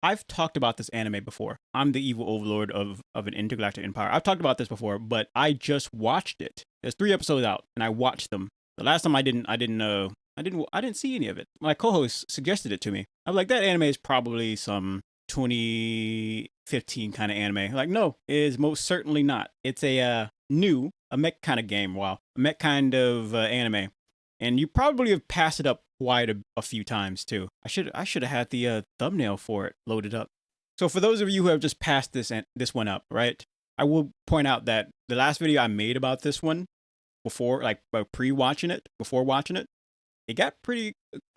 I've talked about this anime before. I'm the evil overlord of an intergalactic empire. I've talked about this before, but I just watched it. There's 3 episodes out, and I watched them. The last time I didn't see any of it. My co-host suggested it to me. I was like, that anime is probably some 2015 kind of anime. Like, no, it is most certainly not. It's a mech kind of game. Wow, a mech kind of anime, and you probably have passed it up quite a few times too. I should have had the thumbnail for it loaded up. So for those of you who have just passed this one up, right? I will point out that the last video I made about this one before, like pre-watching it, before watching it, it got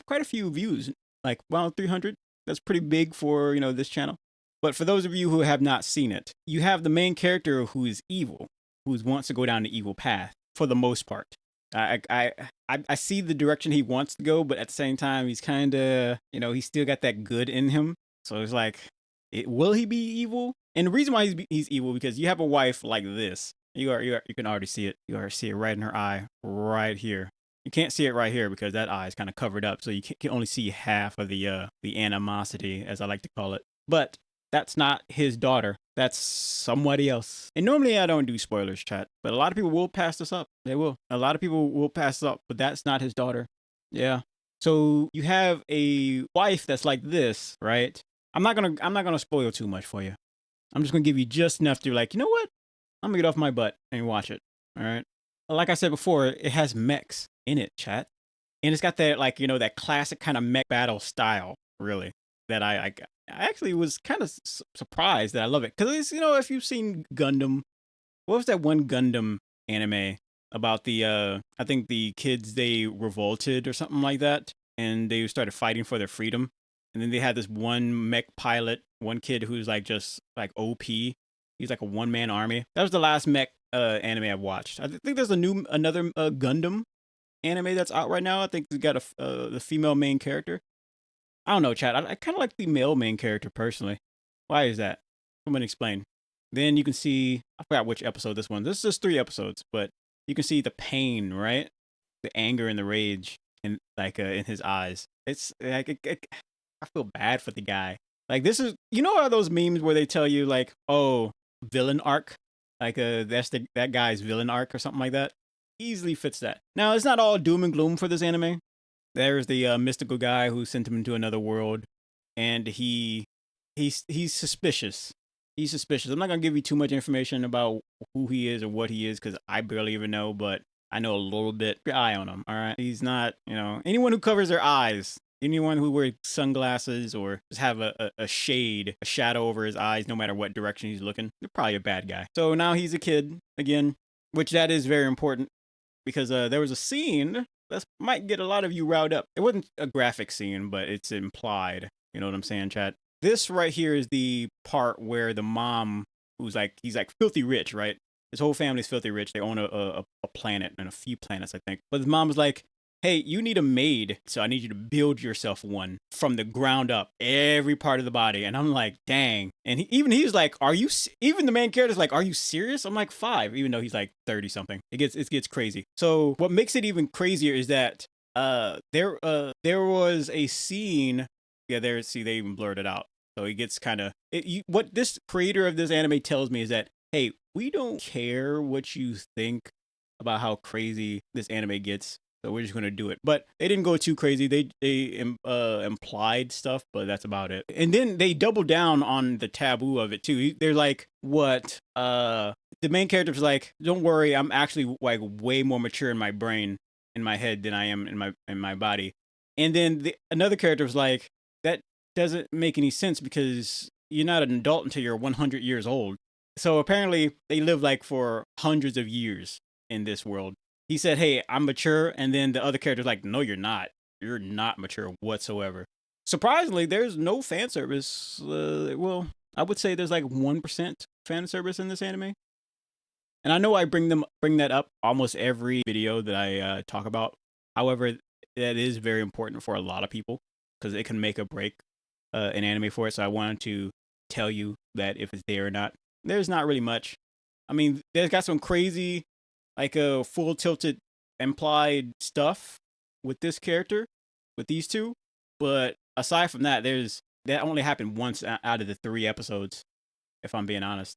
quite a few views, like around 300. That's pretty big for this channel. But for those of you who have not seen it, you have the main character who is evil, who wants to go down the evil path for the most part. I see the direction he wants to go, but at the same time, he's kind of, he's still got that good in him. So it's like, will he be evil? And the reason why he's evil because you have a wife like this. You can already see it. You already see it right in her eye, right here. You can't see it right here because that eye is kind of covered up, so you can only see half of the animosity, as I like to call it. But that's not his daughter. That's somebody else. And normally I don't do spoilers, chat, but a lot of people will pass this up. They will. A lot of people will pass this up, but that's not his daughter. Yeah. So you have a wife that's like this, right? I'm not gonna spoil too much for you. I'm just gonna give you just enough to like, you know what? I'm gonna get off my butt and watch it. All right. Like I said before, it has mechs in it, chat, and it's got that that classic kind of mech battle style, really. That I actually was kind of surprised that I love it because if you've seen Gundam, what was that one Gundam anime about the I think the kids they revolted or something like that, and they started fighting for their freedom, and then they had this one mech pilot, one kid who's like just like OP. He's like a one-man army. That was the last mech anime I've watched. I think there's another Gundam anime that's out right now. I think it's got the female main character. I don't know, chat. I kind of like the male main character personally. Why is that? I'm gonna explain. Then you can see, I forgot which episode this one. This is just 3 episodes, but you can see the pain, right? The anger and the rage in his eyes. It's like I feel bad for the guy. Like this is how those memes where they tell you like, oh, villain arc, like that's that guy's villain arc or something like that. Easily fits that. Now it's not all doom and gloom for this anime. There's the mystical guy who sent him into another world, and he's suspicious. He's suspicious. I'm not gonna give you too much information about who he is or what he is because I barely even know, but I know a little bit. Keep your eye on him. All right, he's not anyone who covers their eyes. Anyone who wears sunglasses or just have a shade, a shadow over his eyes, no matter what direction he's looking, they're probably a bad guy. So now he's a kid again, which that is very important because there was a scene that might get a lot of you riled up. It wasn't a graphic scene, but it's implied. You know what I'm saying, chat? This right here is the part where the mom, he's like filthy rich, right? His whole family's filthy rich. They own a planet and a few planets, I think. But his mom was like, hey, you need a maid, so I need you to build yourself one from the ground up, every part of the body. And I'm like, dang. And he's like, even the main character's like, are you serious? I'm like 5, even though he's like 30 something. It gets crazy. So what makes it even crazier is that there was a scene. Yeah, they even blurred it out. So it gets kind of what this creator of this anime tells me is that, hey, we don't care what you think about how crazy this anime gets. So we're just gonna do it, but they didn't go too crazy. They implied stuff, but that's about it. And then they double down on the taboo of it too. They're like, "What?" The main character's like, "Don't worry, I'm actually like way more mature in my brain, in my head than I am in my body." And then another character was like, "That doesn't make any sense because you're not an adult until you're 100 years old." So apparently, they live like for hundreds of years in this world. He said, hey, I'm mature. And then the other character's like, no, you're not. You're not mature whatsoever. Surprisingly, there's no fan service. Well, I would say there's like 1% fan service in this anime. And I know I bring that up almost every video that I talk about. However, that is very important for a lot of people because it can make or break an anime for it. So I wanted to tell you that if it's there or not. There's not really much. I mean, there's got some crazy like a full tilted implied stuff with this character, with these two. But aside from that, there's that only happened once out of the 3 episodes, if I'm being honest.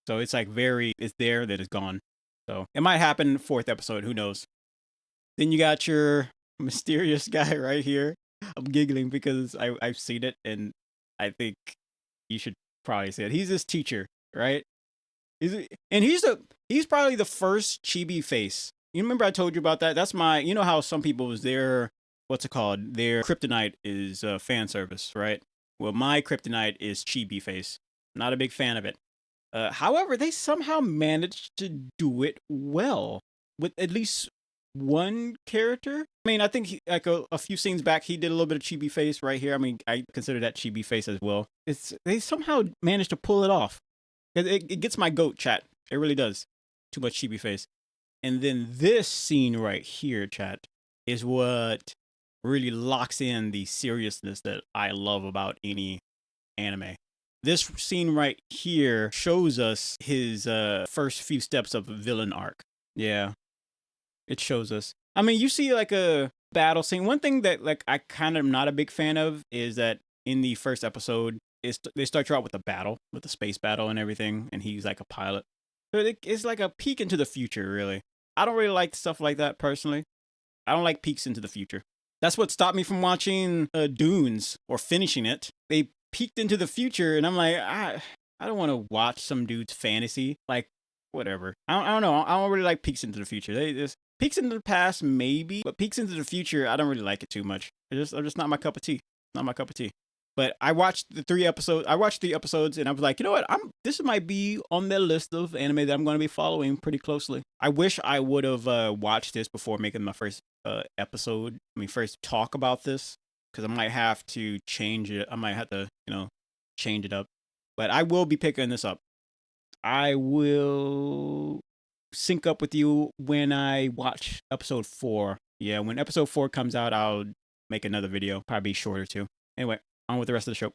So it's like it's there, that it's gone. So it might happen 4th episode, who knows? Then you got your mysterious guy right here. I'm giggling because I've seen it, and I think you should probably see it. He's this teacher, right? And he's probably the first chibi face. You remember I told you about that? That's my, you know how some people's their, what's it called? Their kryptonite is fan service, right? Well, my kryptonite is chibi face. Not a big fan of it. However, they somehow managed to do it well with at least one character. I mean, I think like a few scenes back, he did a little bit of chibi face right here. I mean, I consider that chibi face as well. They somehow managed to pull it off. It gets my goat, chat. It really does. Too much chibi face. And then this scene right here, chat, is what really locks in the seriousness that I love about any anime. This scene right here shows us his first few steps of a villain arc. Yeah, it shows us. I mean, you see like a battle scene. One thing that like I kind of am not a big fan of is that in the first episode, they start you out with a battle, with a space battle and everything, and he's like a pilot. So it's like a peek into the future, really. I don't really like stuff like that personally. I don't like peeks into the future. That's what stopped me from watching Dunes or finishing it. They peeked into the future, and I'm like, I don't want to watch some dude's fantasy. Like, whatever. I don't know. I don't really like peeks into the future. They just peeks into the past, maybe, but peeks into the future, I don't really like it too much. I'm just not my cup of tea. Not my cup of tea. But I watched the 3 episodes. I watched 3 episodes, and I was like, you know what? This might be on the list of anime that I'm going to be following pretty closely. I wish I would have watched this before making my first episode. I mean, first talk about this, because I might have to change it. I might have to, change it up. But I will be picking this up. I will sync up with you when I watch episode 4. Yeah, when episode 4 comes out, I'll make another video. Probably shorter too. Anyway, on with the rest of the show.